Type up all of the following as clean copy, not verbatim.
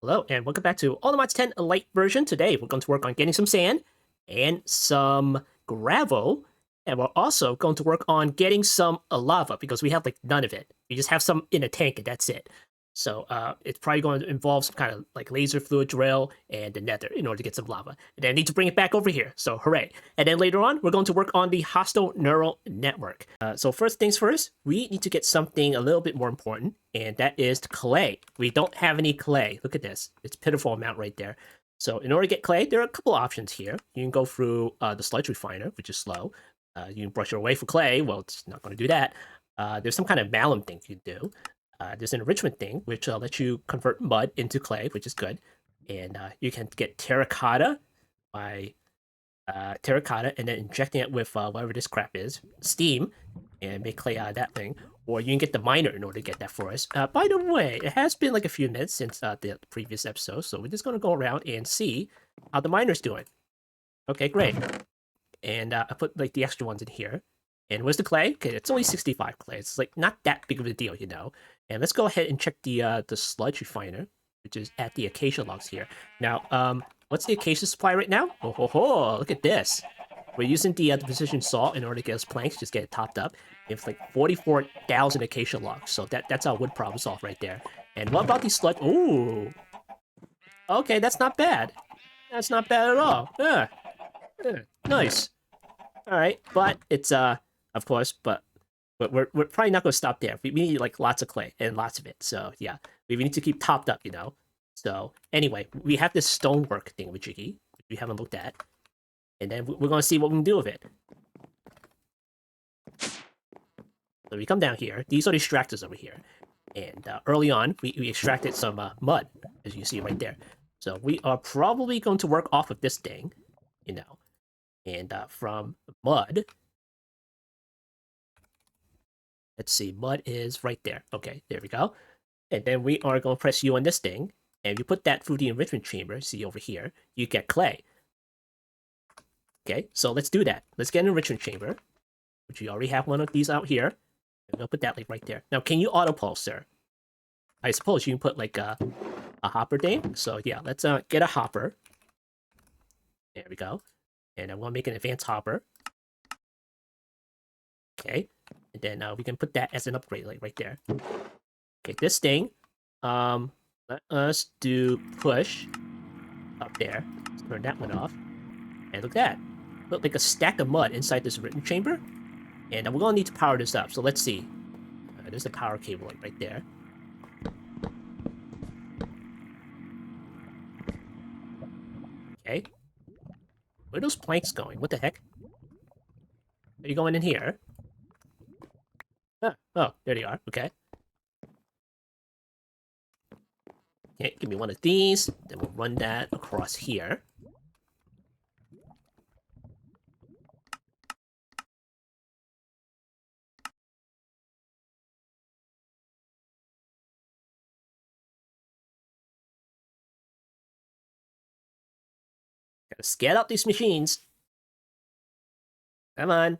Hello, and welcome back to ATM10 LITE version. Today, we're going to work on getting some sand and some gravel, and we're also going to work on getting some lava, because we have, like, none of it. We just have some in a tank, and that's it. So, it's probably going to involve some kind of, like, laser fluid drill and the nether in order to get some lava. And then I need to bring it back over here, so hooray. And then later on, we're going to work on the hostile neural network. So first things first, we need to get something a little bit more important, and that is clay. We don't have any clay. Look at this. It's a pitiful amount right there. So in order to get clay, there are a couple options here. You can go through the sludge refiner, which is slow. You can brush your way for clay. Well, it's not going to do that. There's some kind of malum thing you can do. There's an enrichment thing, which lets you convert mud into clay, which is good. And you can get terracotta by terracotta and then injecting it with whatever this crap is, steam, and make clay out of that thing. Or you can get the miner in order to get that for us. By the way, it has been like a few minutes since the previous episode, so we're just going to go around and see how the miner's doing. Okay, great. And I put like the extra ones in here. And where's the clay? Okay, it's only 65 clay. It's like not that big of a deal, you know. And let's go ahead and check the sludge refiner, which is at the acacia logs here. Now, what's the acacia supply right now? Oh ho ho! Look at this. We're using the precision salt in order to get us planks, just get it topped up. It's like 44,000 acacia logs, so that's our wood problem solved right there. And what about these sludge? Ooh, okay, that's not bad. That's not bad at all. Yeah, nice. All right, but it's of course, but we're probably not going to stop there. We need like lots of clay and lots of it. So yeah, we need to keep topped up, you know. So anyway, we have this stonework thing with Jiggy, which we haven't looked at, and then we're going to see what we can do with it. So we come down here. These are the extractors over here, and early on we extracted some mud, as you see right there. So we are probably going to work off of this thing, you know, and from mud. Let's see, mud is right there. Okay, there we go. And then we are going to press U on this thing, and you put that through the enrichment chamber, see over here, you get clay. Okay, so let's do that. Let's get an enrichment chamber, which we already have one of these out here. I'm going to put that like right there. Now, can you auto-pulse, sir? I suppose you can put like a hopper thing. So yeah, let's get a hopper. There we go. And I'm going to make an advanced hopper. Okay. And then we can put that as an upgrade, like right there. Okay, this thing, let us do push up there. Let's turn that one off. And look at that. Put like a stack of mud inside this enrichment chamber. And we're gonna need to power this up. So let's see. There's the power cable like right there. Okay. Where are those planks going? What the heck? Are you going in here? Oh, there they are. Okay. Okay, give me one of these. Then we'll run that across here. Gotta scale out these machines. Come on.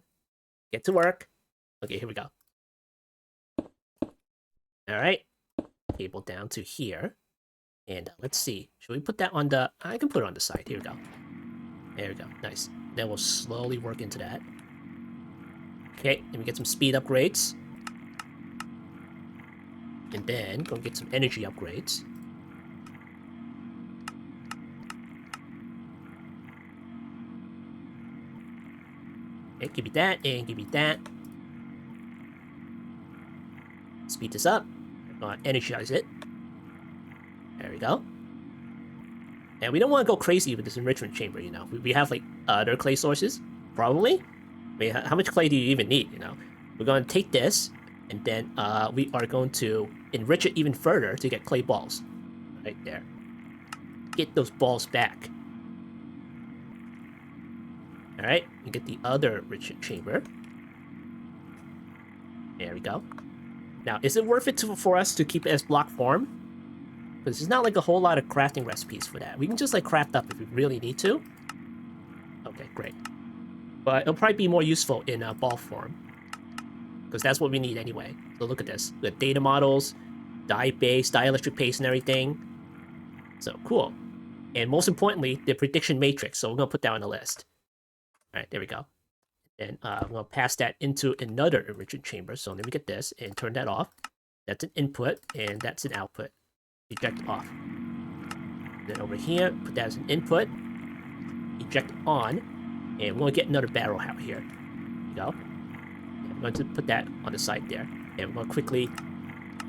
Get to work. Okay, here we go. Alright. Cable down to here. And let's see. Should we put that on the... I can put it on the side. Here we go. There we go. Nice. Then we'll slowly work into that. Okay, and we get some speed upgrades. And then go get some energy upgrades. Okay, give me that, and give me that. Speed this up. Energize it. There we go. And we don't want to go crazy with this enrichment chamber, you know. We have, like, other clay sources, probably. I mean, how much clay do you even need, you know? We're going to take this, and then we are going to enrich it even further to get clay balls. Right there. Get those balls back. Alright, we get the other enrichment chamber. There we go. Now, is it worth it for us to keep it as block form? Because there's not like a whole lot of crafting recipes for that. We can just like craft up if we really need to. Okay, great. But it'll probably be more useful in ball form. Because that's what we need anyway. So look at this. We have data models, dye base, dielectric paste and everything. So cool. And most importantly, the prediction matrix. So we're gonna put that on the list. All right, there we go. And I'm gonna pass that into another enrichment chamber. So let me get this and turn that off. That's an input, and that's an output. Eject off. Then over here, put that as an input. Eject on, and we're gonna get another barrel out here. There you go. And I'm going to put that on the side there, and we're gonna quickly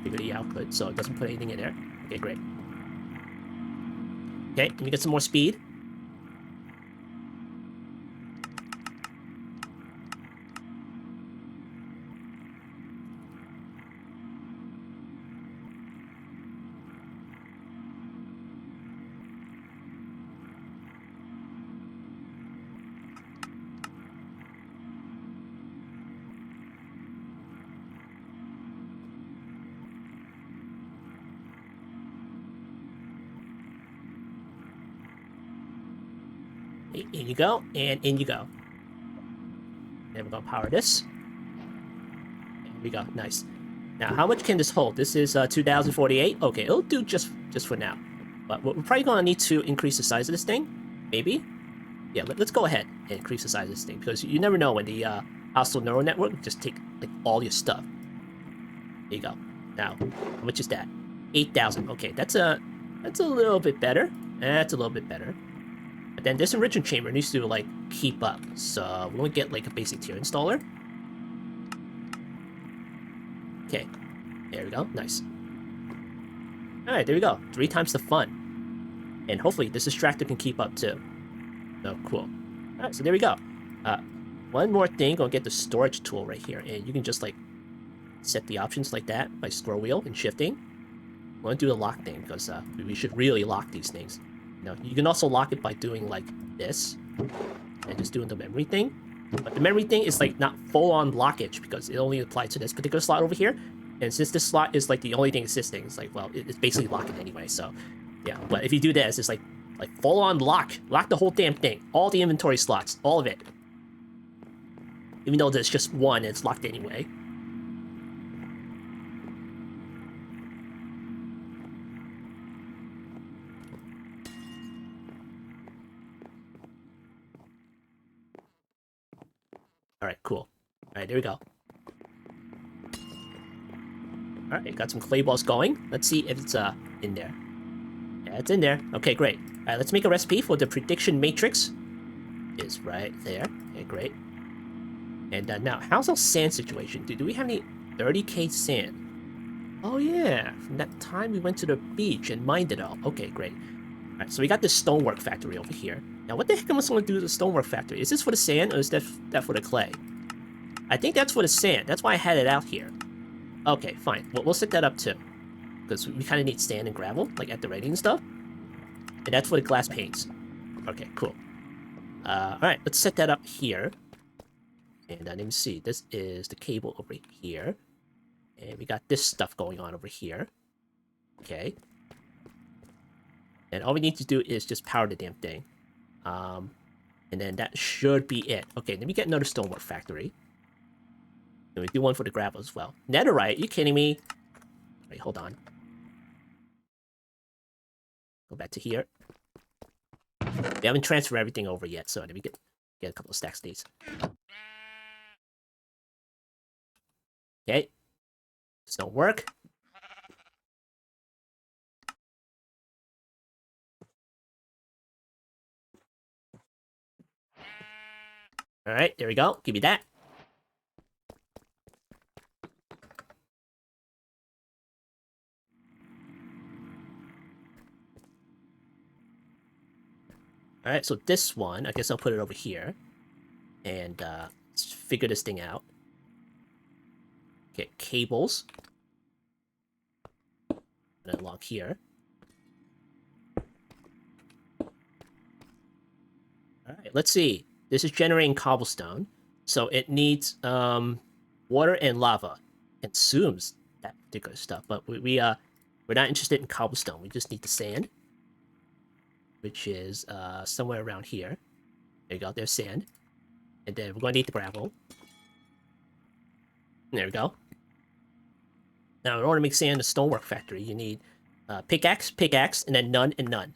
figure the output so it doesn't put anything in there. Okay, great. Okay, let me get some more speed. In you go, and in you go. And we're gonna power this. There we go, nice. Now, how much can this hold? This is 2048. Okay, it'll do just for now. But we're probably gonna need to increase the size of this thing. Maybe. Yeah, let's go ahead and increase the size of this thing because you never know when the hostile neural network will just take like all your stuff. There you go. Now, how much is that? 8,000. Okay, that's a little bit better. That's a little bit better. But then this enrichment chamber needs to like keep up. So we're gonna get like a basic tier installer. Okay, there we go. Nice. All right, there we go. 3 times the fun, and hopefully this extractor can keep up too. Oh, cool. All right, so there we go. One more thing. Gonna get the storage tool right here, and you can just like set the options like that by scroll wheel and shifting. I'm gonna do the lock thing because we should really lock these things. You know, you can also lock it by doing like this and just doing the memory thing. But the memory thing is like not full-on lockage because it only applies to this particular slot over here. And since this slot is like the only thing existing, it's like, well, it's basically locking anyway. So yeah, but if you do this, it's like full-on lock the whole damn thing, all the inventory slots, all of it. Even though there's just one, it's locked anyway. Alright, cool. Alright, there we go. Alright, got some clay balls going. Let's see if it's in there. Yeah, it's in there. Okay, great. Alright, let's make a recipe for the prediction matrix. Is right there. Okay, great. And now, how's our sand situation? Do we have any 30k sand? Oh yeah, from that time we went to the beach and mined it all. Okay, great. Alright, so we got this stonework factory over here. Now, what the heck am I supposed to do with the stonework factory? Is this for the sand, or is that for the clay? I think that's for the sand. That's why I had it out here. Okay, fine. We'll set that up too. Because we kind of need sand and gravel, like at the ready and stuff. And that's for the glass panes. Okay, cool. Alright, let's set that up here. And let me see. This is the cable over here. And we got this stuff going on over here. Okay. And all we need to do is just power the damn thing. And then that should be it. Okay, let me get another stonework factory. And we do one for the gravel as well. Netherite, you kidding me? Wait, hold on. Go back to here. We haven't transferred everything over yet, so let me get a couple of stacks of these. Okay. This don't work. Alright, there we go. Give me that. Alright, so this one, I guess I'll put it over here. And let's figure this thing out. Get cables. And along here. Alright, let's see. This is generating cobblestone. So it needs water and lava. Consumes that particular stuff. But we're not interested in cobblestone. We just need the sand. Which is somewhere around here. There you go, there's sand. And then we're going to need the gravel. There we go. Now, in order to make sand in a stonework factory, you need Pickaxe, pickaxe, and then none and none.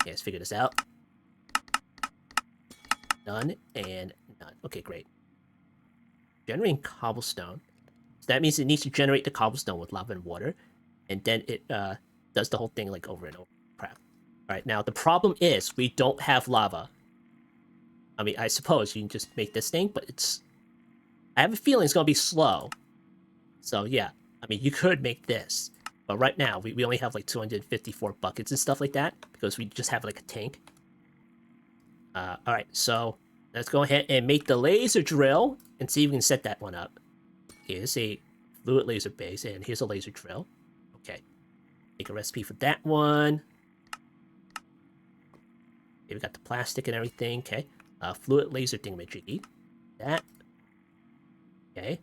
Okay, let's figure this out. None and none. Okay, great. Generating cobblestone. So that means it needs to generate the cobblestone with lava and water. And then it does the whole thing like over and over. Crap. Alright, now the problem is we don't have lava. I mean, I suppose you can just make this thing, but it's... I have a feeling it's going to be slow. So, yeah. I mean, you could make this. But right now, we only have like 254 buckets and stuff like that. Because we just have like a tank. Alright, so... Let's go ahead and make the laser drill. And see if we can set that one up. Okay, this is a fluid laser base. And here's a laser drill. Okay. Make a recipe for that one. Okay, we got the plastic and everything. Okay. Fluid laser thingamajiggy. That. Okay.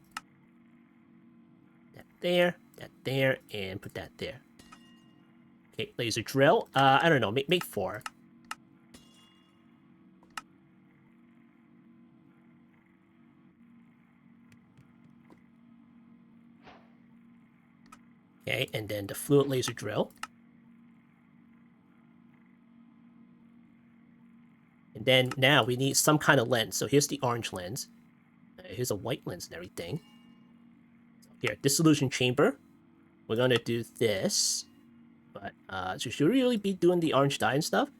That there, and put that there. Okay, laser drill. I don't know, make 4. Okay, and then the fluid laser drill. And then now we need some kind of lens. So here's the orange lens. Here's a white lens and everything. Here, dissolution chamber. We're gonna do this. But, so should we really be doing the orange dye and stuff?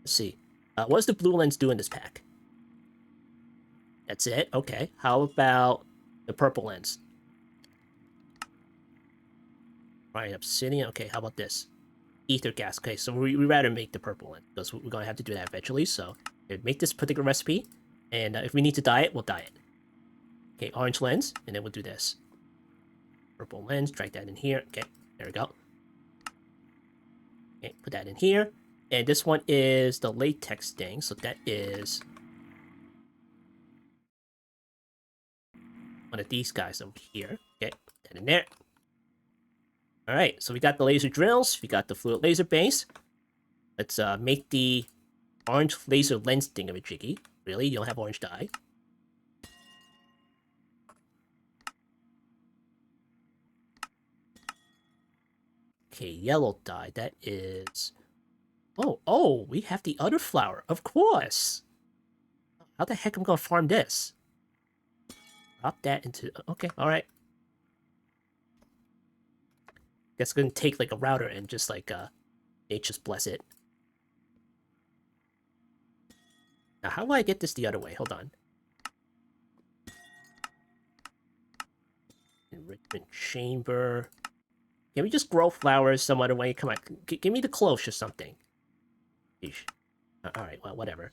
Let's see. What does the blue lens do in this pack? That's it? Okay. How about the purple lens? Right, obsidian. Okay, how about this? Ether gas. Okay, so we rather make the purple lens, because we're gonna have to do that eventually, so make this particular recipe, and if we need to dye it, we'll dye it. Okay, orange lens, and then we'll do this. Purple lens, drag that in here. Okay, there we go. Okay, put that in here. And this one is the latex thing, so that is one of these guys over here. Okay, put that in there. Alright, so we got the laser drills, we got the fluid laser base. Let's make the orange laser lens thingamajiggy. Really? You don't have orange dye? Okay, yellow dye. That is... Oh, we have the other flower. Of course! How the heck am I gonna farm this? Drop that into... Okay, alright. Guess I'm gonna take, like, a router and just, like, just bless it. Now, how do I get this the other way? Hold on. Enrichment chamber... Can we just grow flowers some other way? Come on, give me the cloche or something. Eesh. Alright, well, whatever.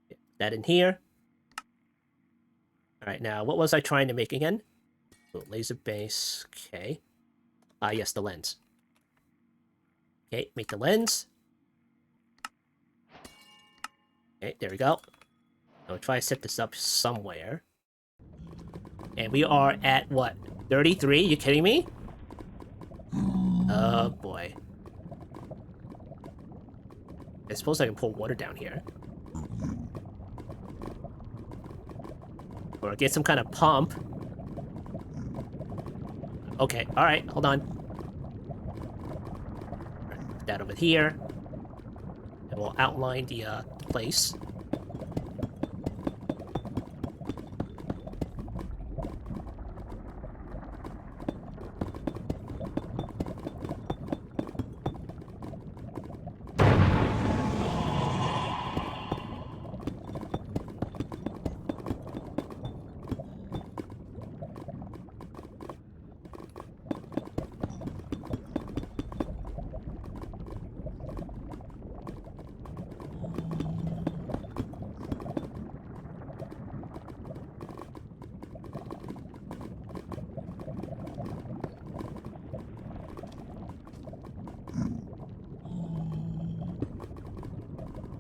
Get that in here. Alright, now, what was I trying to make again? Oh, laser base, okay. Yes, the lens. Okay, make the lens. Okay, there we go. I'll try to set this up somewhere. And we are at, what, 33? You kidding me? Oh, boy. I suppose I can pour water down here. Or get some kind of pump. Okay, alright, hold on. Put that over here. And we'll outline the place.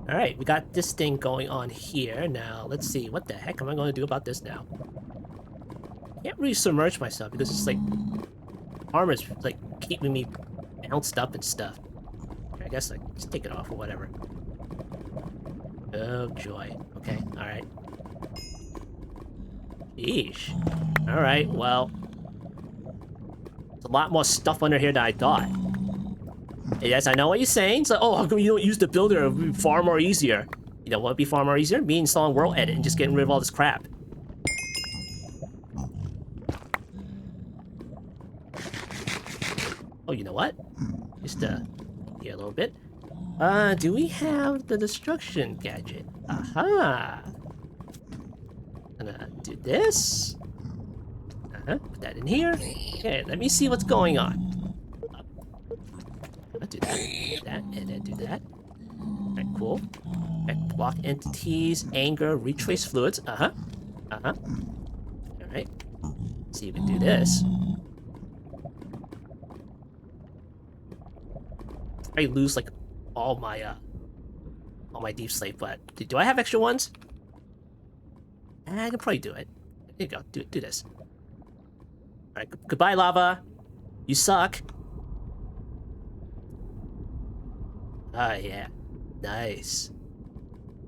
Alright, we got this thing going on here. Now, let's see. What the heck am I going to do about this now? Can't really submerge myself because it's like... armor's like keeping me bounced up and stuff. I guess like just take it off or whatever. Oh joy. Okay, alright. Yeesh. Alright, well... There's a lot more stuff under here than I thought. Yes, I know what you're saying. So, oh, how come you don't use the builder? It would be far more easier. You know what would be far more easier? Me installing World Edit and just getting rid of all this crap. Oh, you know what? Just, here a little bit. Do we have the destruction gadget? Aha! Gonna do this. Put that in here. Okay, let me see what's going on. Do that, and then do that. Alright, cool. Okay, block entities, anger, retrace fluids. Alright. See if we can do this. I lose like all my deep slate, but do I have extra ones? I can probably do it. There you go. Do this. Alright, goodbye, lava. You suck. Ah, yeah. Nice.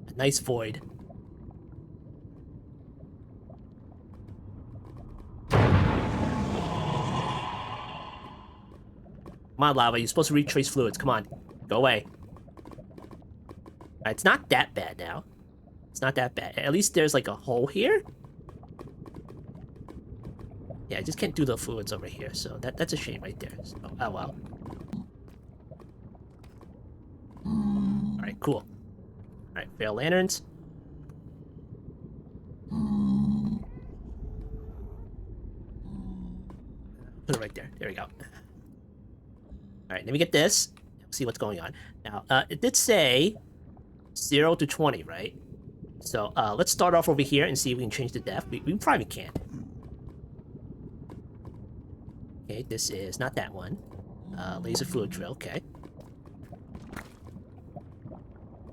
A nice void. Come on, lava. You're supposed to retrace fluids. Come on. Go away. Alright, it's not that bad now. It's not that bad. At least there's like a hole here. Yeah, I just can't do the fluids over here, so that's a shame right there. So, oh well. Alright, cool. Alright, fail lanterns. Put it right there. There we go. Alright, let me get this. See what's going on. Now, it did say 0 to 20, right? So, let's start off over here and see if we can change the depth. We probably can't. Okay, this is not that one. Laser fluid drill, okay.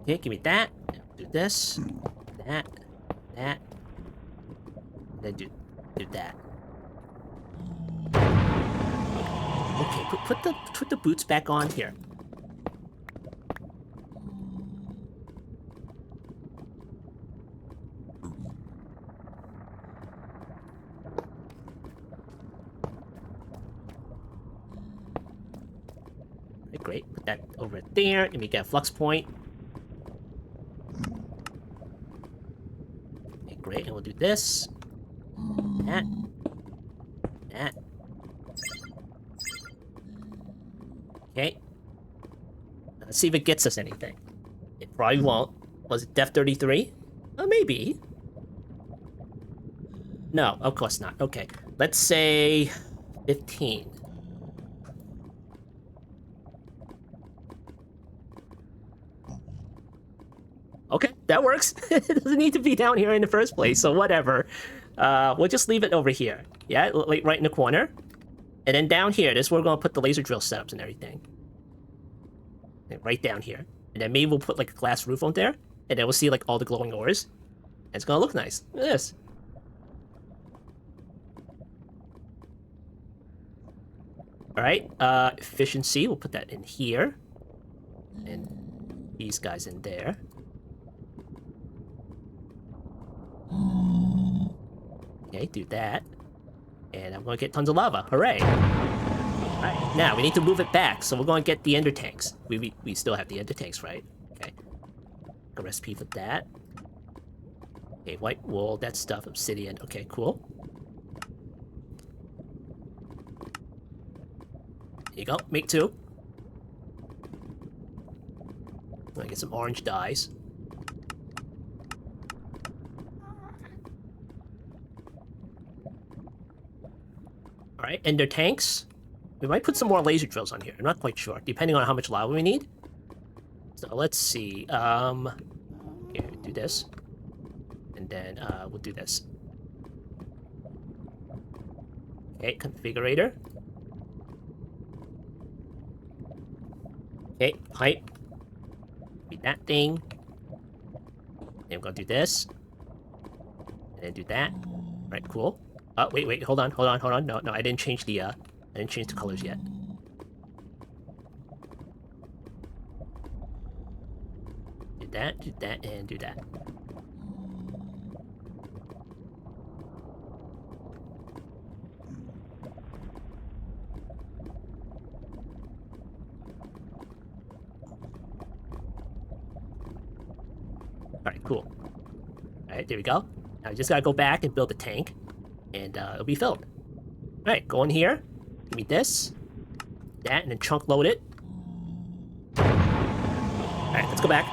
Okay, give me that. Do this. That. Then do that. Okay, put the boots back on here. Okay, great. Put that over there, and we get a flux point. Okay, great, and we'll do this. That. Okay. Let's see if it gets us anything. It probably won't. Was it Def 33? Maybe. No, of course not. Okay. Let's say 15. Okay, that works. It doesn't need to be down here in the first place, so whatever. We'll just leave it over here. Yeah, like right in the corner. And then down here, this is where we're going to put the laser drill setups and everything. Okay, right down here. And then maybe we'll put like a glass roof on there. And then we'll see like all the glowing ores. And it's going to look nice. Look at this. Alright, efficiency, we'll put that in here. And these guys in there. Okay, do that. And I'm going to get tons of lava. Hooray! Alright, now we need to move it back, so we're going to get the ender tanks. We still have the ender tanks, right? Okay. A recipe for that. Okay, white wool, that stuff, obsidian. Okay, cool. Here you go, make 2. I'm going to get some orange dyes. Alright, ender tanks. We might put some more laser drills on here. I'm not quite sure, depending on how much lava we need. So let's see. Here, do this. And then we'll do this. Okay, configurator. Okay, pipe. Be that thing. Then we're gonna do this. And then do that. Alright, cool. Wait, hold on. No, I didn't change the colors yet. Do that, and do that. Alright, cool. Alright, there we go. Now we just gotta go back and build the tank, and it'll be filled. Alright, go in here. Give me this, that, and then chunk load it. Alright, let's go back.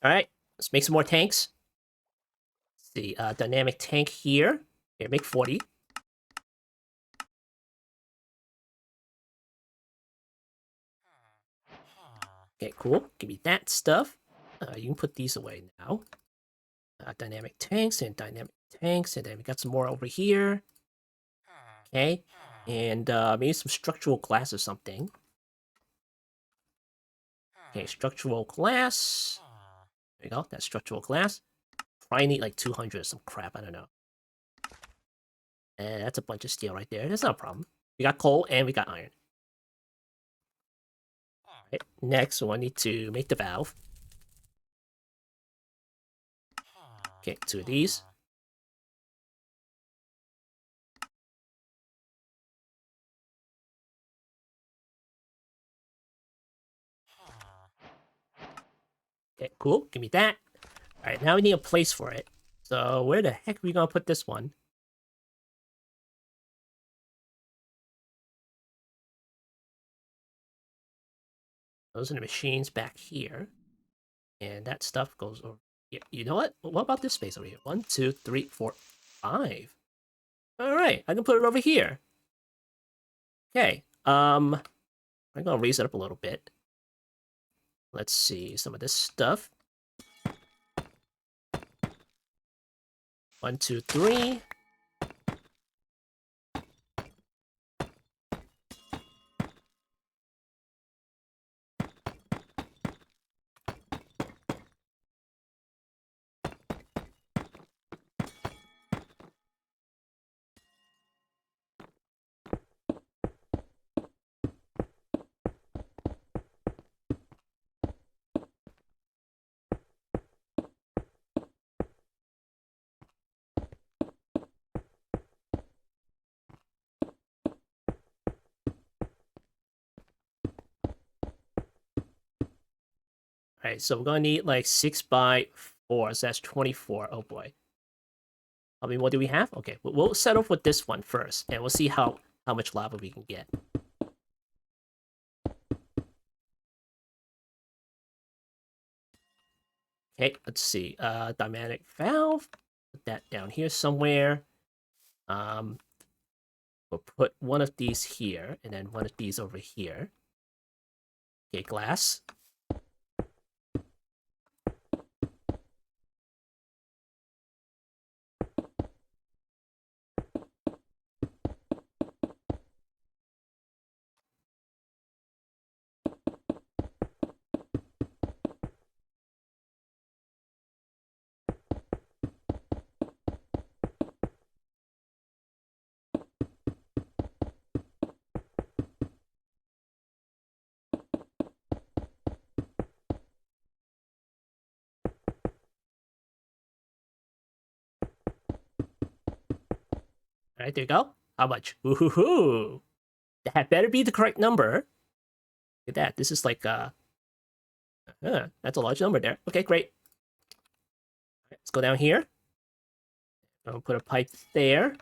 Alright, let's make some more tanks. Let's see, dynamic tank here. Here, make 40. Okay, cool. Give me that stuff. You can put these away now. Dynamic tanks, and then we got some more over here. Okay, and maybe some structural glass or something. Okay, structural glass. There you go, that's structural glass. Probably need like 200 or some crap, I don't know. And that's a bunch of steel right there. That's not a problem. We got coal and we got iron. Alright, next I need to make the valve. Okay, 2 of these. Okay, cool. Give me that. Alright, now we need a place for it. So where the heck are we gonna put this one? Those are the machines back here. And that stuff goes over here. You know what? What about this space over here? 1, 2, 3, 4, 5. Alright, I can put it over here. Okay, I'm gonna raise it up a little bit. Let's see some of this stuff. 1, 2, 3. Alright, so we're gonna need like 6 by 4, so that's 24. Oh boy. I mean, what do we have? Okay, we'll settle with this one first, and we'll see how much lava we can get. Okay, let's see. Dynamic valve. Put that down here somewhere. We'll put one of these here, and then one of these over here. Okay, glass. All right, there you go. How much? Woohoo! That better be the correct number. Look at that. This is like that's a large number there. Okay, great. All right, let's go down here. I'm gonna put a pipe there,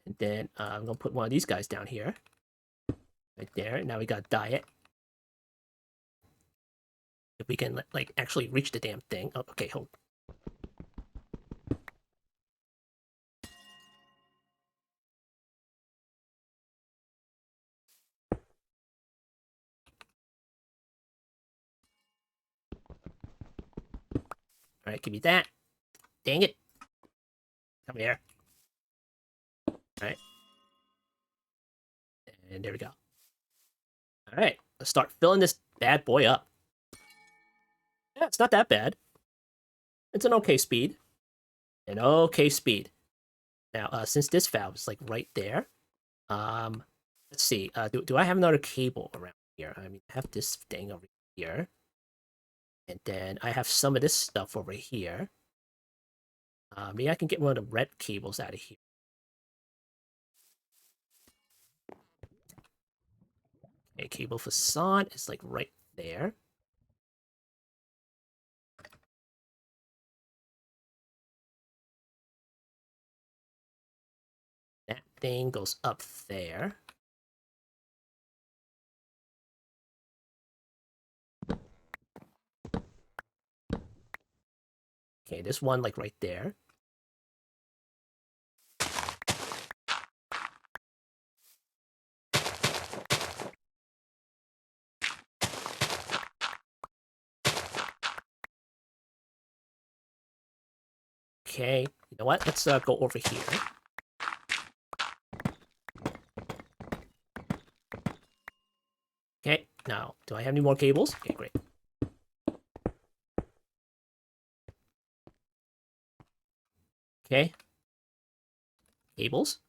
and then I'm gonna put one of these guys down here, right there. Now we got diet. If we can like actually reach the damn thing. Oh, okay, hold. All right, give me that. Dang it. Come here. All right. And there we go. All right, let's start filling this bad boy up. Yeah, it's not that bad. It's an okay speed. An okay speed. Now, since this valve is like right there, let's see. Do I have another cable around here? I mean, I have this thing over here, and then I have some of this stuff over here. Maybe I can get one of the red cables out of here. Okay, cable facade is like right there. thing goes up there. Okay, this one like right there. Okay, you know what? Let's go over here. Okay, now, do I have any more cables? Okay, great. Okay. Cables.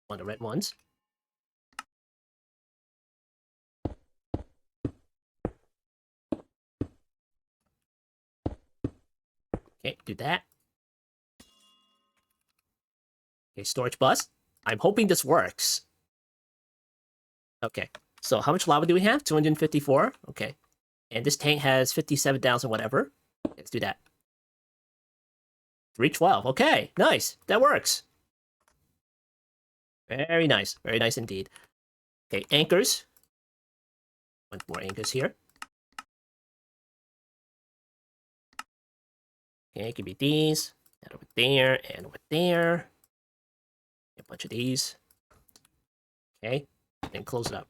One of the red ones. Okay, do that. Okay, storage bus. I'm hoping this works. Okay, so how much lava do we have? 254? Okay. And this tank has 57,000 whatever. Let's do that. 312. Okay, nice. That works. Very nice. Very nice indeed. Okay, anchors. One more anchors here. Okay, it could be these. And over there, and over there. A bunch of these. Okay, and close it up.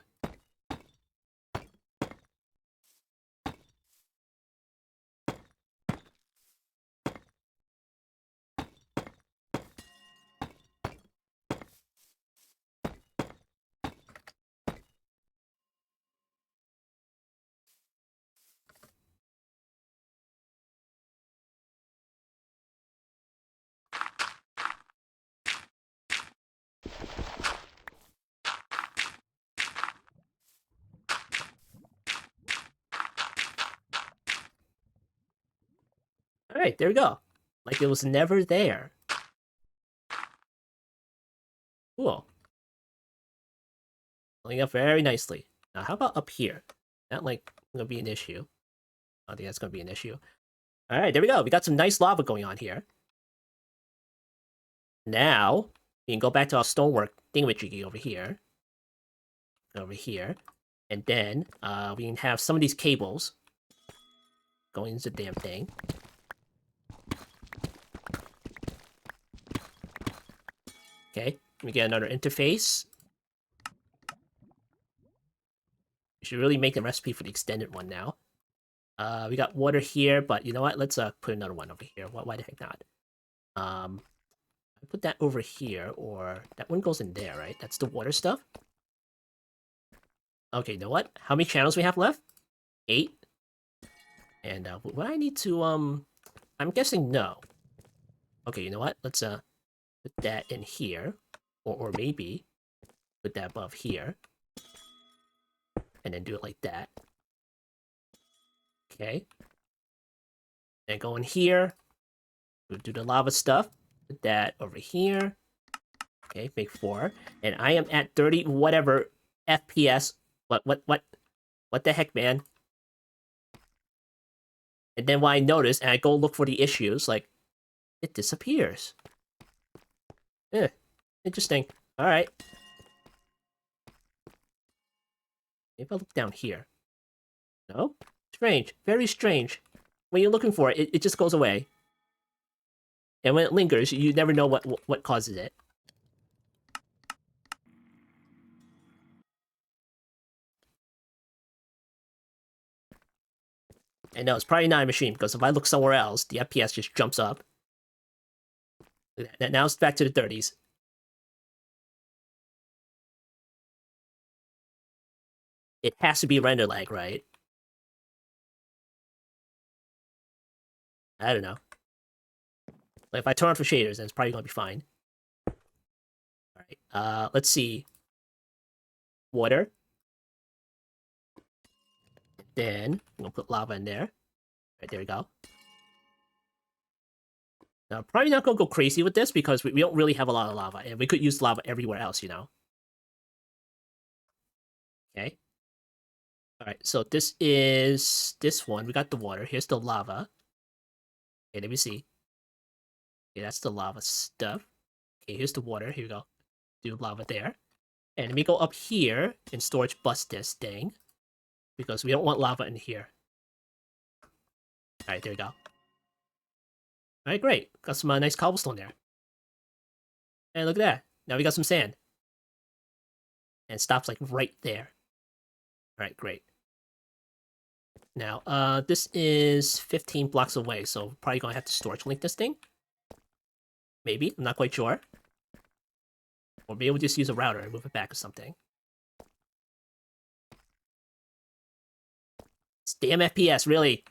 Alright, there we go. Like it was never there. Cool. Filling up very nicely. Now, how about up here? Not like gonna be an issue. I don't think that's gonna be an issue. Alright, there we go. We got some nice lava going on here. Now, we can go back to our stonework thingamajiggy over here. Over here. And then, we can have some of these cables going into the damn thing. Okay, we get another interface. We should really make a recipe for the extended one now. We got water here, but you know what? Let's put another one over here. Why the heck not? Put that over here, or that one goes in there, right? That's the water stuff. Okay, you know what? How many channels we have left? 8. And what I need to I'm guessing no. Okay, you know what? Let's put that in here, or maybe put that above here, and then do it like that. Okay. And go in here. We'll do the lava stuff. Put that over here. Okay, make 4. And I am at 30 whatever FPS. What the heck, man? And then when I notice and I go look for the issues, like, it disappears. Eh, interesting. Alright. Maybe I'll look down here. No? Strange. Very strange. When you're looking for it, it just goes away. And when it lingers, you never know what causes it. And no, it's probably not a machine, because if I look somewhere else, the FPS just jumps up. Now it's back to the 30s. It has to be render lag, right? I don't know. But if I turn on for shaders, then it's probably gonna be fine. Alright, let's see. Water. Then, I'm gonna put lava in there. Alright, there we go. Now, probably not gonna go crazy with this, because we don't really have a lot of lava, and we could use lava everywhere else, you know? Okay. Alright, so this is this one. We got the water. Here's the lava. Okay, let me see. Okay, that's the lava stuff. Okay, here's the water. Here we go. do lava there. And let me go up here in storage bust this thing. Because we don't want lava in here. Alright, there we go. Alright, great. Got some nice cobblestone there. And look at that. Now we got some sand. And it stops like right there. Alright, great. Now, this is 15 blocks away, so probably gonna have to storage link this thing. Maybe, I'm not quite sure. Or maybe we'll just use a router and move it back or something. It's damn FPS, really.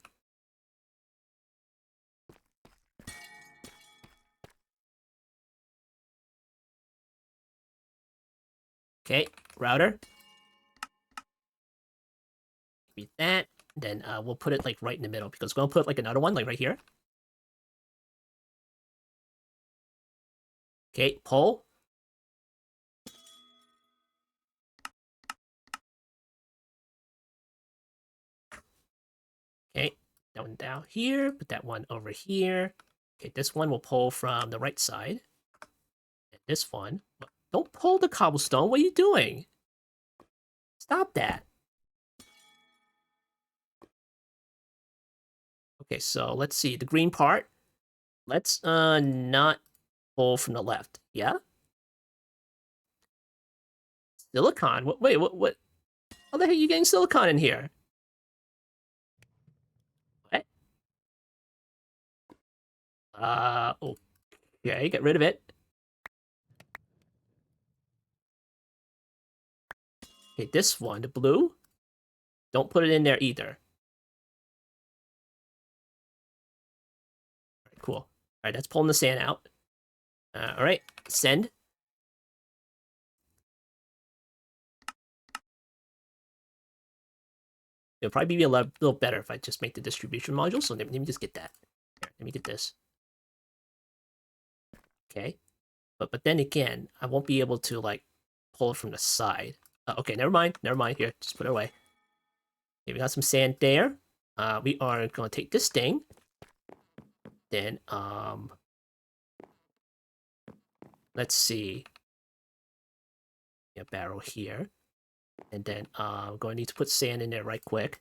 Okay, router. Be that. Then we'll put it like right in the middle because we're gonna put like another one like right here. Okay, pole. Okay, that one down here. Put that one over here. Okay, this one will pull from the right side. And this one. Don't pull the cobblestone. What are you doing? Stop that. Okay, so let's see. The green part. Let's not pull from the left. Yeah? Silicon? Wait, what? How the heck are you getting silicon in here? What? Okay, get rid of it. Okay, this one, the blue. Don't put it in there either. Alright, cool. Alright, that's pulling the sand out. Alright, send. It'll probably be a little better if I just make the distribution module, so let me just get that. Here, let me get this. Okay. But then again, I won't be able to, like, pull it from the side. Okay, never mind. Here, just put it away. Okay, we got some sand there. We are going to take this thing. Then, let's see. A barrel here. And then, we're going to need to put sand in there right quick.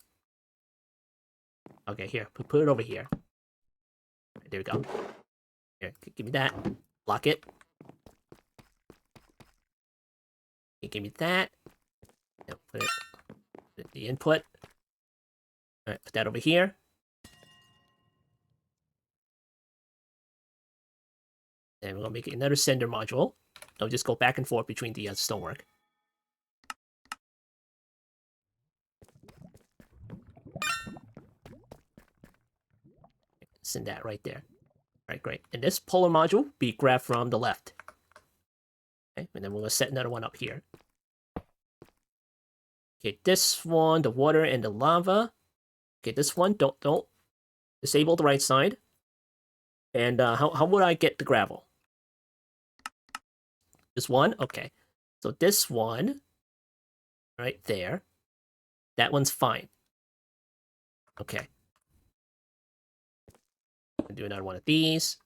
Okay, here. Put it over here. Right, there we go. Here, give me that. Block it. Okay, give me that. Now put the input. Alright, put that over here. Then we're going to make another sender module. I'll just go back and forth between the stonework. Send that right there. Alright, great. And this polar module be grabbed from the left. Okay, and then we're going to set another one up here. Okay, this one, the water and the lava. Okay, this one, don't disable the right side. And how would I get the gravel? This one? Okay. So this one, right there, that one's fine. Okay. I'll do another one of these.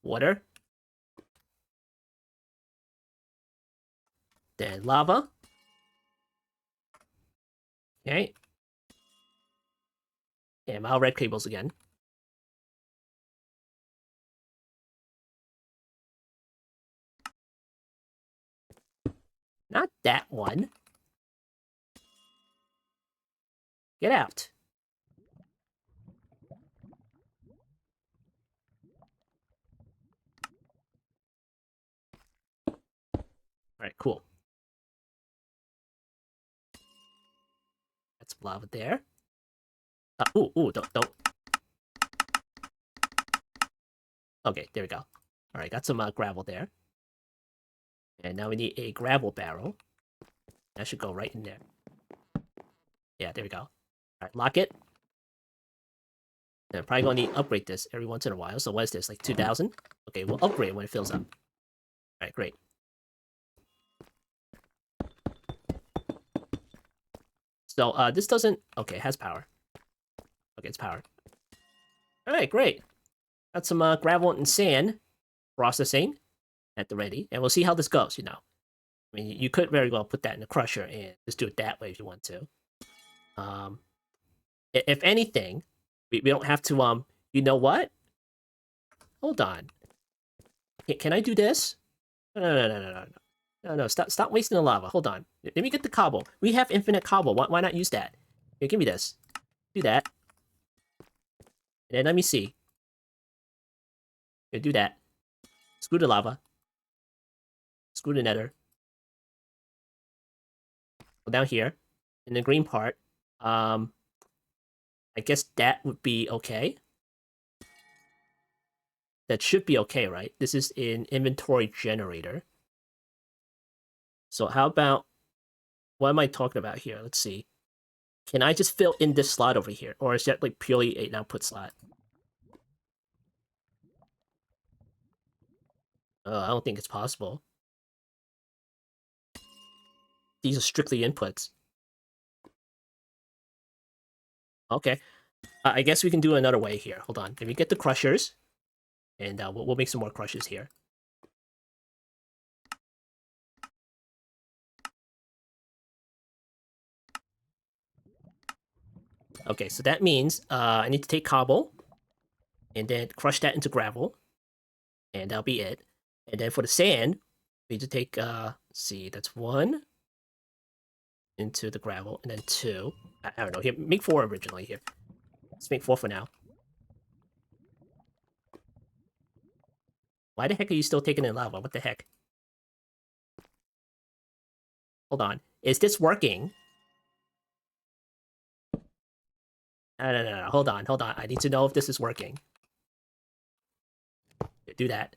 Water. Then lava. Okay. And my red cables again. Not that one. Get out. Alright, cool. That's lava there. Ooh, don't. Okay, there we go. Alright, got some gravel there. And now we need a gravel barrel. That should go right in there. Yeah, there we go. Alright, lock it. And I'm probably gonna need to upgrade this every once in a while. So what is this, like 2,000? Okay, we'll upgrade when it fills up. Alright, great. So, this doesn't... Okay, it has power. Okay, it's powered. Alright, great. Got some gravel and sand processing. at the ready, and we'll see how this goes, you know. I mean, you could very well put that in the crusher and just do it that way if you want to. If anything, we don't have to, you know what? Hold on. Can I do this? No, stop wasting the lava. Hold on. Let me get the cobble. We have infinite cobble. Why not use that? Here, give me this. Do that. And then let me see. Here, do that. Screw the lava. Screw the nether. Go down here. In the green part. I guess that would be okay. That should be okay, right? This is an inventory generator. So how about... What am I talking about here? Let's see. Can I just fill in this slot over here? Or is that like purely an output slot? I don't think it's possible. These are strictly inputs. Okay. I guess we can do another way here. Hold on. Let me get the crushers. And we'll make some more crushers here. Okay, so that means I need to take cobble. And then crush that into gravel. And that'll be it. And then for the sand, we need to take, let's see, that's 1 into the gravel, and then 2. I don't know, here, make 4 originally here. Let's make 4 for now. Why the heck are you still taking in lava? What the heck? Hold on. Is this working? No. Hold on. I need to know if this is working. Do that.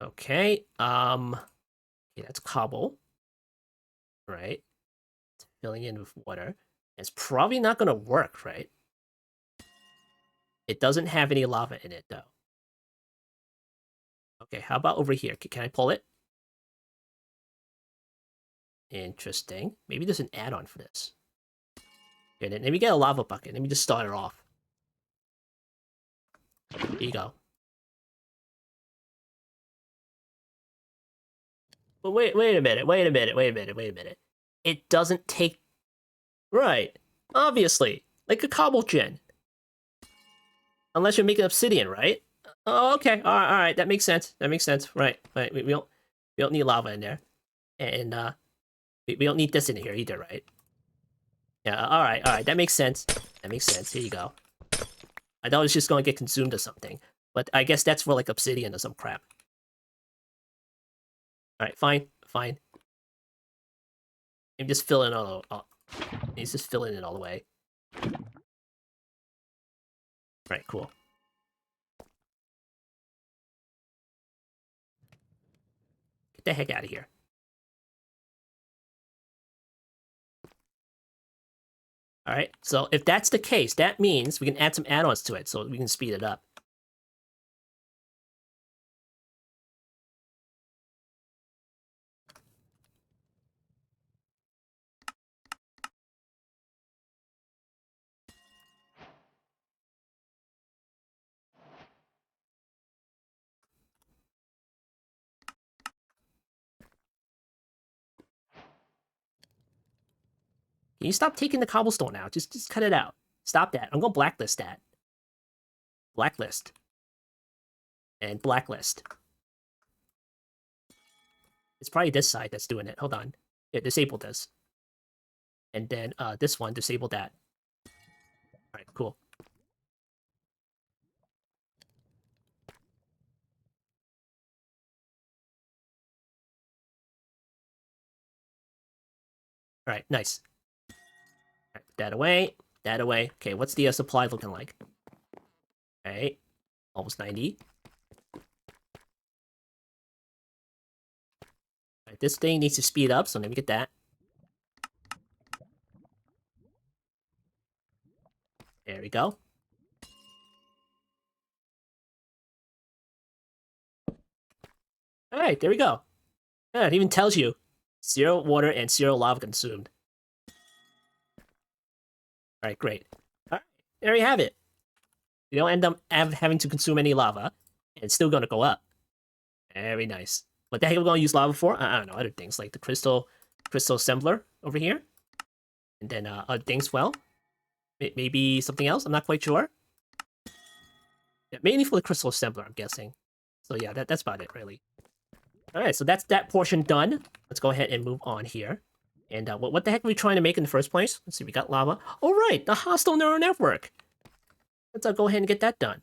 Okay, okay, that's cobble. Right. It's filling in with water. It's probably not gonna work, right? It doesn't have any lava in it, though. Okay, how about over here? Can I pull it? Interesting. Maybe there's an add-on for this. Okay, then let me get a lava bucket. Let me just start it off. Here you go. But wait a minute. It doesn't take... Right. Obviously. Like a cobble gen. Unless you're making obsidian, right? Oh, okay. Alright. That makes sense. Right. We don't need lava in there. And, we don't need this in here either, right? Yeah, alright. That makes sense. Here you go. I thought it was just gonna get consumed or something. But I guess that's for, like, obsidian or some crap. Alright, fine. I'm just filling all... He's just filling it all the way. Alright, cool. Get the heck out of here. Alright, so if that's the case, that means we can add some add-ons to it so we can speed it up. Can you stop taking the cobblestone out? Just cut it out. Stop that. I'm gonna blacklist that. Blacklist. And blacklist. It's probably this side that's doing it. Hold on. Yeah, disable this. And then this one, disable that. Alright, cool. Alright, nice. Alright, that away. Okay, what's the supply looking like? Okay, almost 90. Alright, this thing needs to speed up, so let me get that. There we go. Alright, there we go. Yeah, it even tells you 0 water and 0 lava consumed. All right, great. All right, there you have it. You don't end up having to consume any lava, and it's still going to go up. Very nice. What the heck are we going to use lava for? I don't know, other things like the crystal assembler over here. And then other things, well, maybe something else? I'm not quite sure. Yeah, mainly for the crystal assembler, I'm guessing. So yeah, that's about it, really. Alright, so that's that portion done. Let's go ahead and move on here. And what the heck are we trying to make in the first place? Let's see, we got lava. Oh, right, the hostile neural network. Let's go ahead and get that done.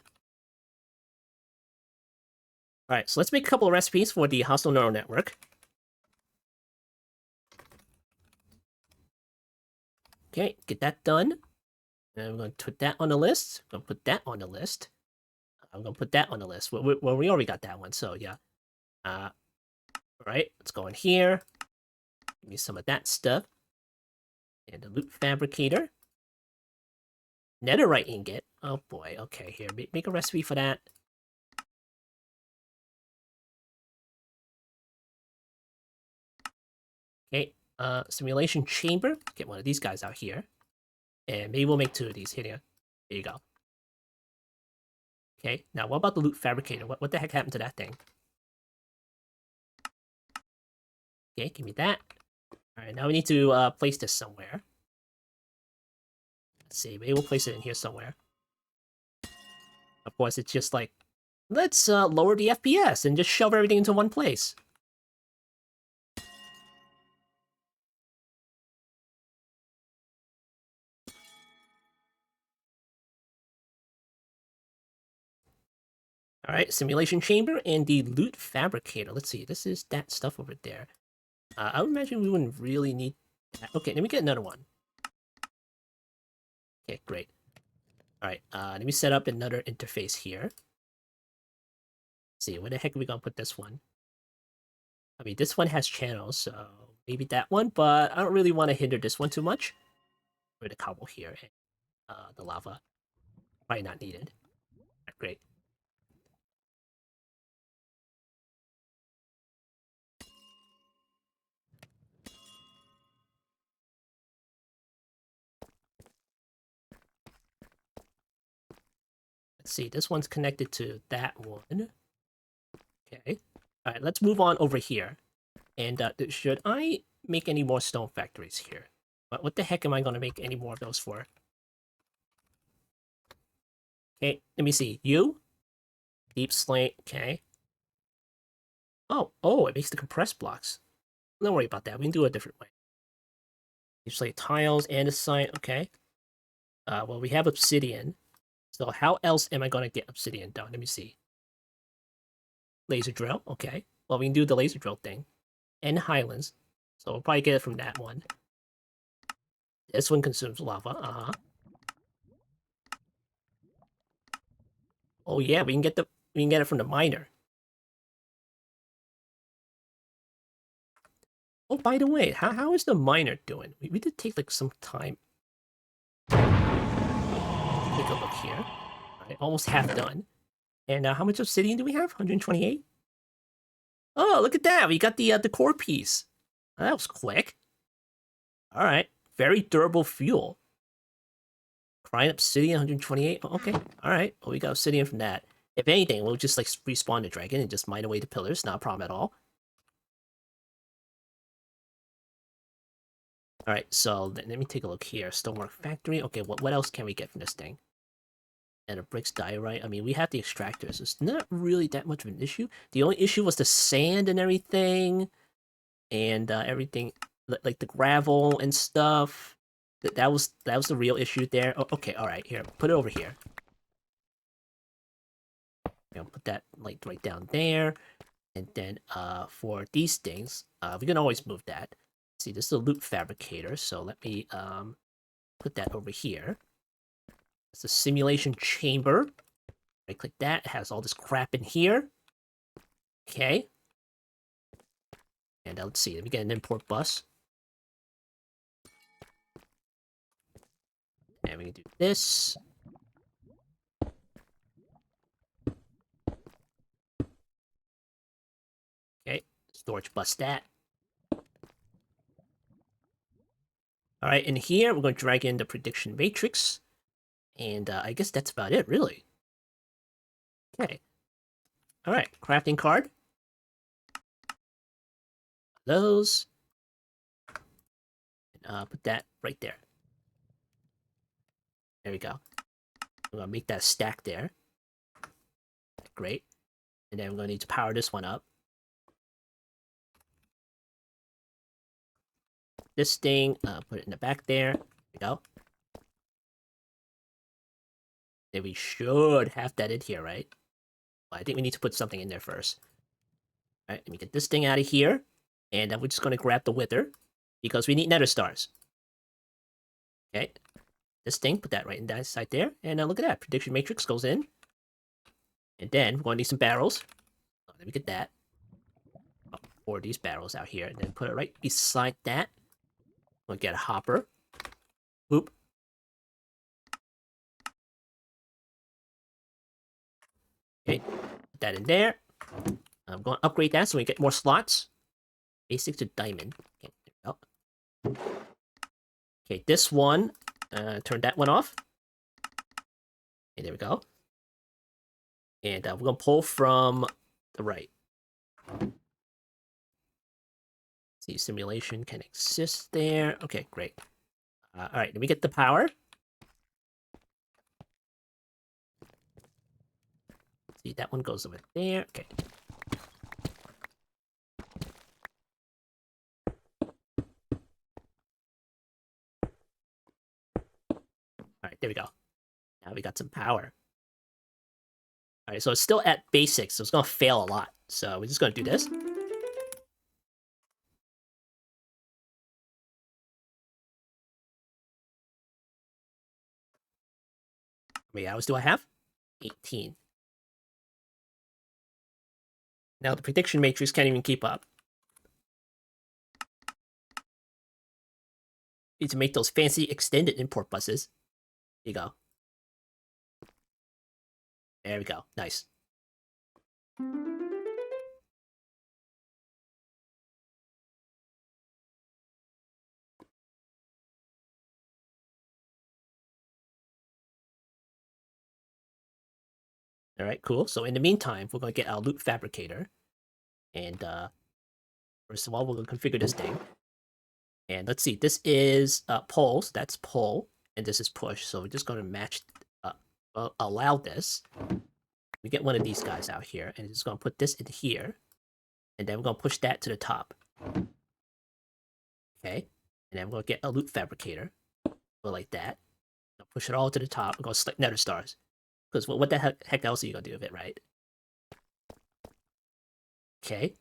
Alright, so let's make a couple of recipes for the hostile neural network. Okay, get that done. And I'm going to put that on the list. I'm going to put that on the list. I'm going to put that on the list. Well, we already got that one, so yeah. Alright, let's go in here. Give me some of that stuff. And the loot fabricator. Netherite ingot. Oh boy, okay, here. Make a recipe for that. Okay, simulation chamber. Get one of these guys out here. And maybe we'll make 2 of these. Here you go. Okay, now what about the loot fabricator? What the heck happened to that thing? Okay, give me that. Alright, now we need to place this somewhere. Let's see, maybe we'll place it in here somewhere. Of course, it's just like, let's lower the FPS and just shove everything into one place. Alright, simulation chamber and the loot fabricator. Let's see, this is that stuff over there. I would imagine we wouldn't really need that. Okay, let me get another one. Okay, great. Alright, let me set up another interface here. Let's see, where the heck are we gonna put this one? I mean, this one has channels, so maybe that one, but I don't really want to hinder this one too much. Put the cobble here, and the lava. Probably not needed. Great. Let's see, this one's connected to that one. Okay. Alright, let's move on over here. And should I make any more stone factories here? What the heck am I going to make any more of those for? Okay, let me see. You? Deep slate, okay. Oh, it makes the compressed blocks. Don't worry about that. We can do it a different way. Deep slate tiles, andesite, okay. Well, we have obsidian. So how else am I going to get obsidian done? Let me see. Laser drill, okay. Well, we can do the laser drill thing. And highlands. So we'll probably get it from that one. This one consumes lava, Oh yeah, we can get it from the miner. Oh, by the way, how is the miner doing? We did take like some time. Take a look here. All right, almost half done. And how much obsidian do we have? 128. Oh, look at that! We got the core piece. That was quick. All right, very durable fuel. Crying obsidian, 128. Okay, all right. Well, we got obsidian from that. If anything, we'll just like respawn the dragon and just mine away the pillars. Not a problem at all. All right, so let me take a look here. Stonework factory. Okay, what else can we get from this thing? And a bricks diorite. I mean, we have the extractors. It's not really that much of an issue. The only issue was the sand and everything, and everything like the gravel and stuff. That was the real issue there. Oh, okay, all right. Here, put it over here. I'm gonna put that like right down there, and then for these things, we can always move that. See, this is a loot fabricator, so let me put that over here. It's a simulation chamber. Right click that. It has all this crap in here. Okay. And let's see. Let me get an import bus. And we can do this. Okay. Storage bus that. All right, and here we're going to drag in the prediction matrix. And I guess that's about it, really. Okay. All right, crafting card. Those. Put that right there. There we go. I'm going to make that stack there. Great. And then we're going to need to power this one up. This thing, put it in the back there. There we go. Then we should have that in here, right? Well, I think we need to put something in there first. All right, let me get this thing out of here. And then we're just going to grab the wither because we need nether stars. Okay. This thing, put that right in that side there. And look at that. Prediction matrix goes in. And then we're going to need some barrels. Oh, let me get that. Oh, 4 of these barrels out here. And then put it right beside that. We'll get a hopper. Boop. Okay. Put that in there. I'm going to upgrade that so we get more slots. Basic to diamond. Okay, there we go. Okay, this one. Turn that one off. Okay, there we go. And we're going to pull from the right. See, simulation can exist there. Okay, great. All right, let me get the power. See, that one goes over there. Okay. All right, there we go. Now we got some power. All right, so it's still at basics, so it's going to fail a lot. So we're just going to do this. How many hours do I have? 18. Now the prediction matrix can't even keep up. Need to make those fancy extended import buses. There you go. There we go. Nice. All right, cool. So in the meantime, we're going to get our loot fabricator. And first of all, we're going to configure this thing. And let's see, this is pull, so that's pull. And this is push. So we're just going to match, allow this. We get one of these guys out here. And it's going to put this in here. And then we're going to push that to the top. Okay. And then we're going to get a loot fabricator. Go like that. Push it all to the top. We're going to select nether stars. Because what the heck else are you going to do with it, right? Okay.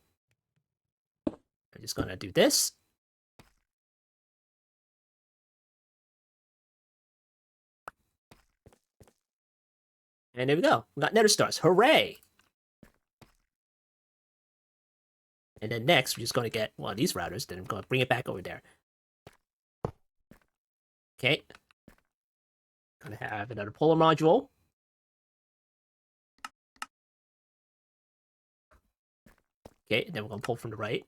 I'm just going to do this. And there we go. We got nether stars. Hooray! And then next, we're just going to get one of these routers. Then I'm going to bring it back over there. Okay. Going to have another polar module. Okay, and then we're going to pull from the right.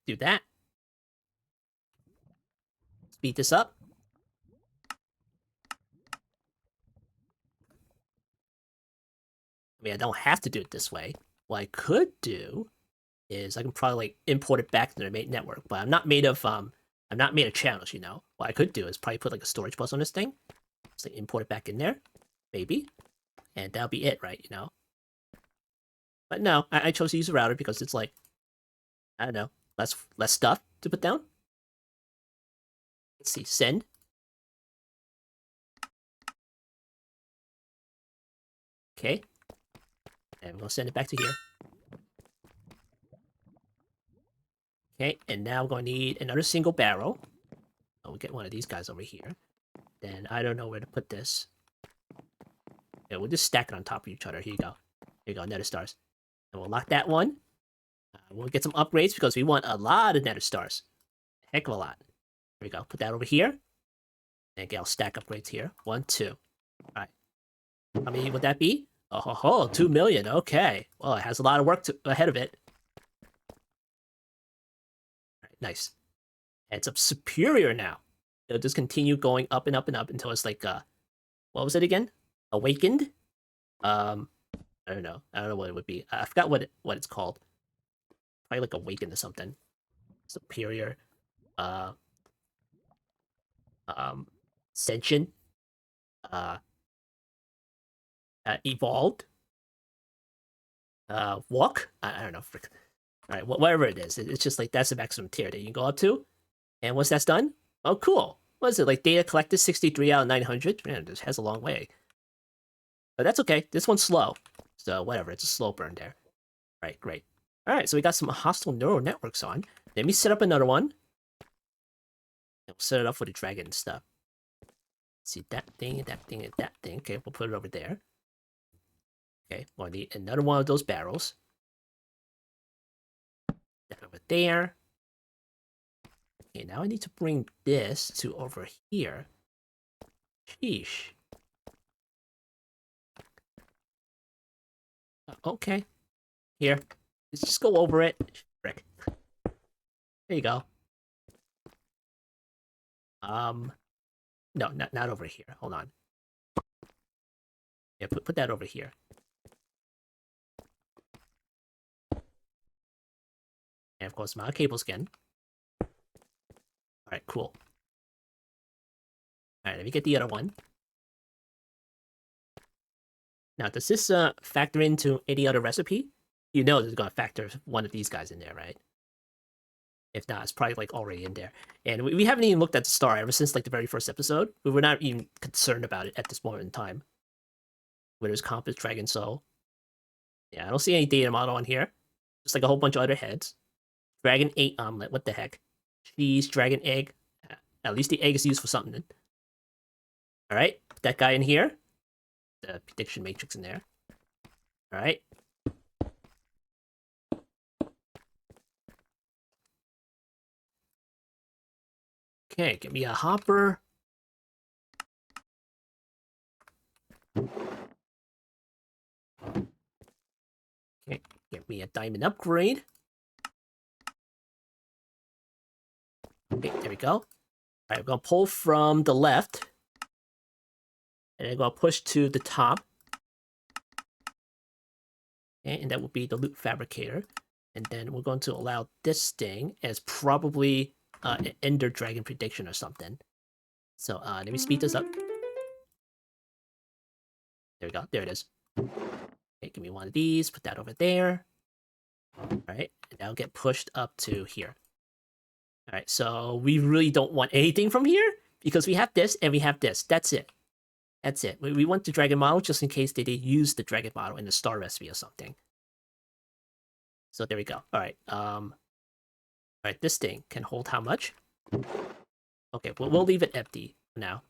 Do that. Speed this up. I mean, I don't have to do it this way. What I could do is I can probably like import it back to the main network, but I'm not made of channels, you know. What I could do is probably put like a storage bus on this thing. So import it back in there, maybe. And that'll be it, right, you know? But no, I chose to use a router because it's like, I don't know, less stuff to put down. Let's see, send. Okay. And we'll send it back to here. Okay, and now we're going to need another single barrel. Oh, we'll get one of these guys over here. Then I don't know where to put this. Yeah, we'll just stack it on top of each other. Here you go. Here you go, nether stars. And we'll lock that one. We'll get some upgrades because we want a lot of nether stars. A heck of a lot. There we go. Put that over here. And get our stack upgrades here. 1, 2. Alright. How many would that be? Oh, ho, ho, 2 million. Okay. Well, it has a lot of work ahead of it. Alright, nice. It's up superior now. It'll just continue going up and up and up until it's like what was it again? Awakened? I don't know. I don't know what it would be. I forgot what it's called. Probably like awakened or something. Superior. Uh Sentient. Uh, Evolved. Walk. I don't know. All right, whatever it is, it's just like that's the maximum tier that you can go up to. And once that's done, oh cool. What is it like? Data collected 63 out of 900. Man, this has a long way. But that's okay. This one's slow, so whatever. It's a slow burn there. All right, great. All right, so we got some hostile neural networks on. Let me set up another one. And we'll set it up for the dragon and stuff. See that thing, and that thing, and that thing. Okay, we'll put it over there. Okay, we'll need another one of those barrels. That over there. Okay, now I need to bring this to over here. Sheesh. Okay. Here. Let's just go over it. Frick. There you go. No, not over here. Hold on. Yeah, put that over here. And of course, my cable skin. Alright, cool. Alright, let me get the other one. Now, does this factor into any other recipe? You know it's gonna factor one of these guys in there, right? If not, it's probably like already in there. And we haven't even looked at the star ever since like the very first episode. We were not even concerned about it at this moment in time. Winter's Compass, Dragon Soul. Yeah, I don't see any data model on here. Just like a whole bunch of other heads. Dragon 8 omelet, what the heck? Cheese, dragon egg. At least the egg is used for something. Alright, put that guy in here. The prediction matrix in there. Alright. Okay, give me a hopper. Okay, give me a diamond upgrade. Okay, there we go. Alright, we're gonna pull from the left. And I'm gonna push to the top. Okay, and that will be the loot fabricator. And then we're going to allow this thing as probably an Ender Dragon prediction or something. So let me speed this up. There we go. There it is. Okay, give me one of these. Put that over there. Alright, and that'll get pushed up to here. Alright, so we really don't want anything from here because we have this and we have this. That's it. That's it. We want the dragon model just in case they use the dragon model in the star recipe or something. So there we go. Alright, alright, this thing can hold how much? Okay, we'll leave it empty for now.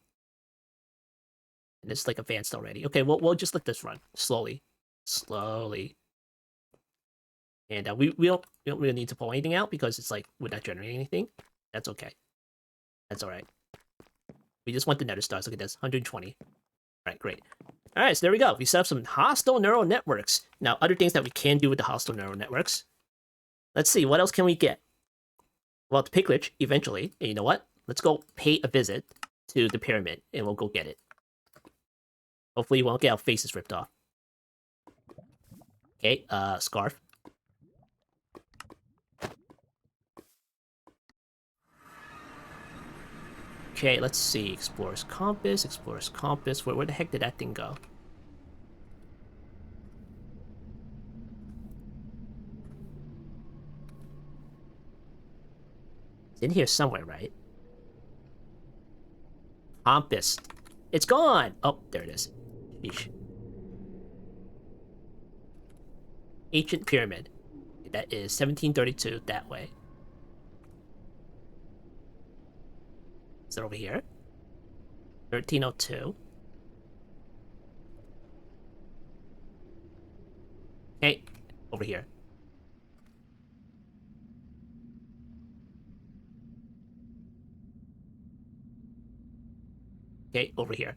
And it's like advanced already. Okay, we'll just let this run slowly. Slowly. And we don't really need to pull anything out because it's like we're not generating anything. That's okay. That's alright. We just want the nether stars. Look at this, 120. Alright, great. Alright, so there we go. We set up some hostile neural networks. Now, other things that we can do with the hostile neural networks. Let's see, what else can we get? Well, the Piglet, eventually. And you know what? Let's go pay a visit to the pyramid, and we'll go get it. Hopefully we won't get our faces ripped off. Okay, scarf. Okay, let's see. Explorer's Compass, Explorer's Compass. Where the heck did that thing go? It's in here somewhere, right? Compass. It's gone! Oh, there it is. Sheesh. Ancient Pyramid. That is 1732 that way. Is it over here? 1302. Okay, over here. Okay, over here.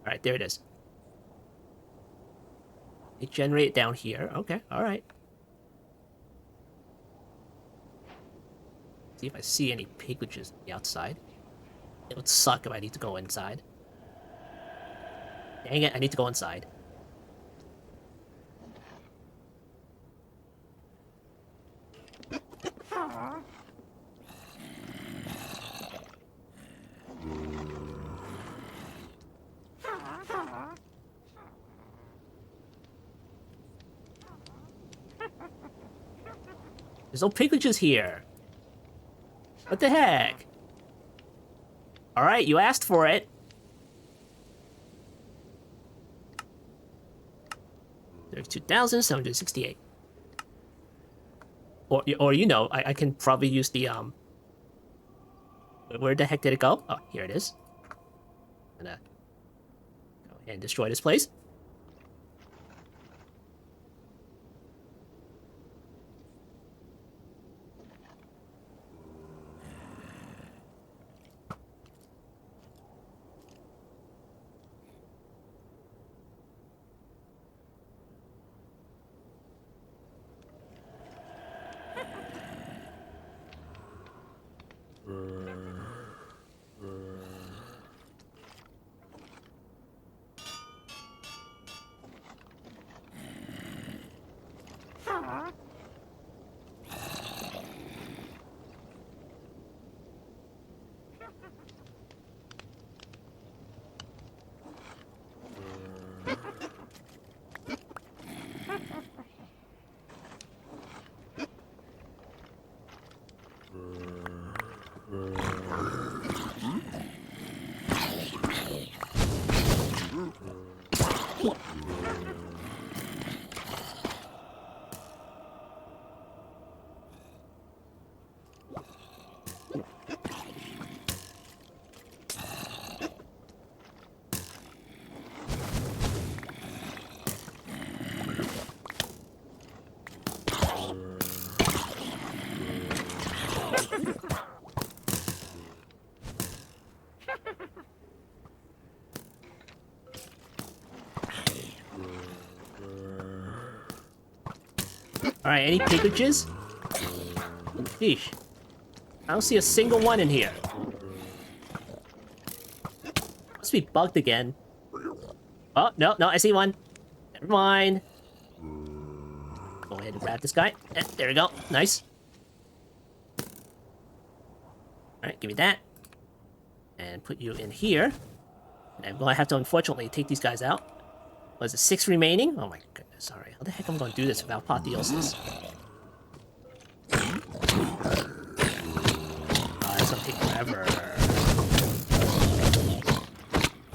Alright, there it is. It generated down here. Okay, alright. See if I see any piglages on the outside. It would suck if I need to go inside. Dang it, I need to go inside. There's no piglages here. What the heck? Alright, you asked for it. $32,768. Or you know, I can probably use the where the heck did it go? Oh, here it is. I'm gonna go ahead and destroy this place. Alright, any piglages? Sheesh. I don't see a single one in here. Must be bugged again. Oh, no, I see one. Never mind. Go ahead and grab this guy. There we go. Nice. Alright, give me that. And put you in here. And I'm gonna have to, unfortunately, take these guys out. Was it 6 remaining? Oh my goodness, alright. How the heck am I gonna do this without apotheosis? It's gonna take forever.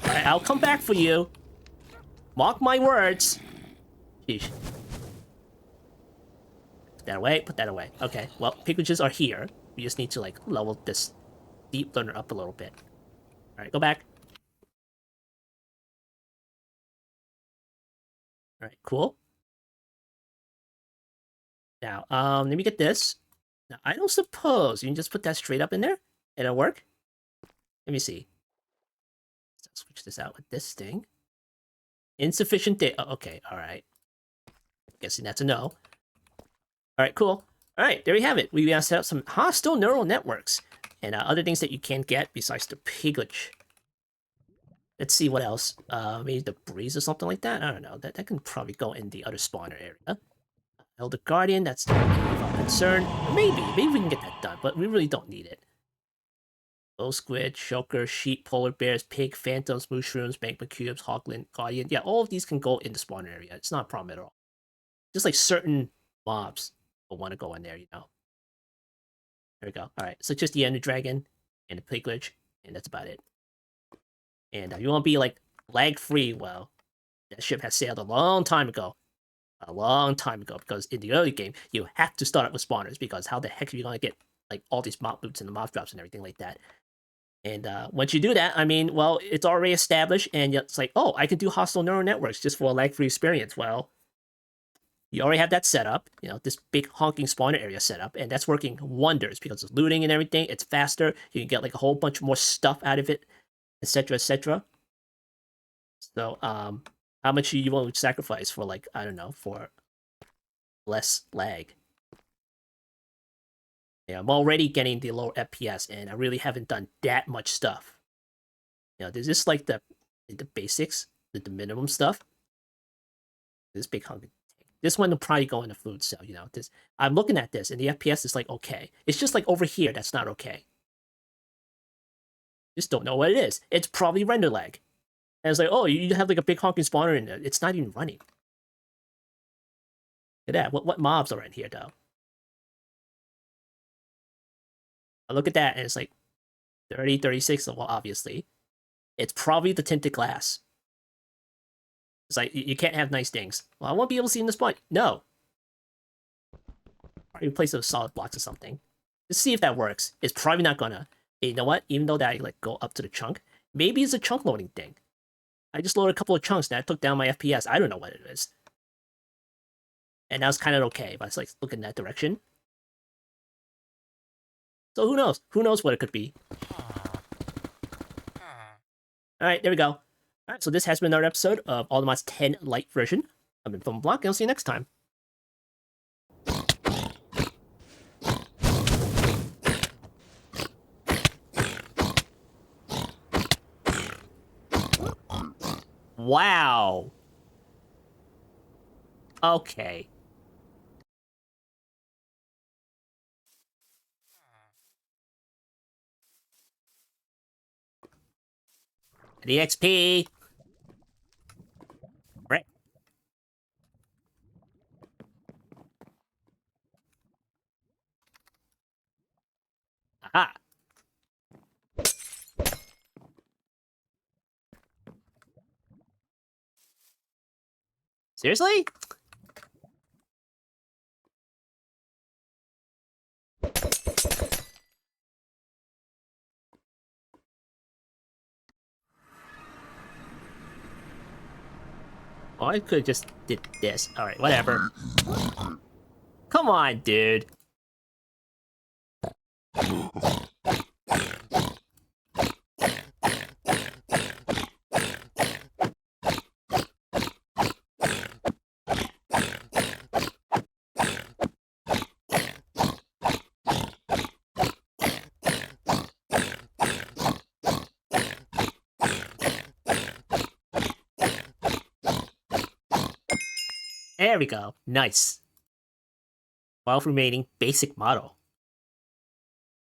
Alright, I'll come back for you. Mark my words. Sheesh. Put that away, put that away. Okay, well, piglages are here. We just need to, like, level this deep learner up a little bit. Alright, go back. Alright, cool. Now, let me get this. Now, I don't suppose you can just put that straight up in there? It'll work? Let me see. Let's switch this out with this thing. Insufficient data. Oh, okay, alright. Guessing that's a no. Alright, cool. Alright, there we have it. We set up some hostile neural networks. And other things that you can't get besides the piglet. Let's see what else. Maybe the breeze or something like that? I don't know. That can probably go in the other spawner area. Elder Guardian, that's not of concern. Maybe we can get that done, but we really don't need it. Bull squid, shulker, sheep, polar bears, pig, phantoms, mushrooms, magma cubes, hoglin, guardian. Yeah, all of these can go in the spawner area. It's not a problem at all. Just like certain mobs will want to go in there, you know. There we go. Alright, so just the ender dragon and the piglet, and that's about it. And you want to be like lag free, well, that ship has sailed a long time ago. A long time ago, because in the early game, you have to start up with spawners, because how the heck are you going to get like all these mob boots and the mob drops and everything like that? And once you do that, I mean, well, it's already established, and it's like, oh, I can do hostile neural networks just for a lag-free experience. Well, you already have that set up, you know, this big honking spawner area set up, and that's working wonders, because it's looting and everything, it's faster, you can get like a whole bunch more stuff out of it, etc., etc. So, How much you want to sacrifice for, like, I don't know, for less lag? Yeah, I'm already getting the lower FPS, and I really haven't done that much stuff. You know, this is like the basics, the minimum stuff. This big hungry. This one will probably go in the food cell. You know, this I'm looking at this, and the FPS is like okay. It's just like over here that's not okay. Just don't know what it is. It's probably render lag. And it's like, oh, you have like a big honking spawner in there. It's not even running. Look at that. What mobs are in here though? I look at that and it's like 30, 36. Well, obviously, it's probably the tinted glass. It's like you can't have nice things. Well, I won't be able to see in this point. No. Probably replace those solid blocks or something. Just see if that works. It's probably not gonna. You know what? Even though that I like go up to the chunk, maybe it's a chunk loading thing. I just loaded a couple of chunks and that took down my FPS. I don't know what it is. And that was kind of okay, but it's like look in that direction. So who knows? Who knows what it could be? Alright, there we go. Alright, so this has been another episode of All the Mods 10 Lite version. I've been Film Block, and I'll see you next time. Wow. Okay. The XP. Right. Aha. Seriously? Oh, I could have just did this. Alright, whatever. Come on, dude. There we go. Nice. 12 remaining basic model.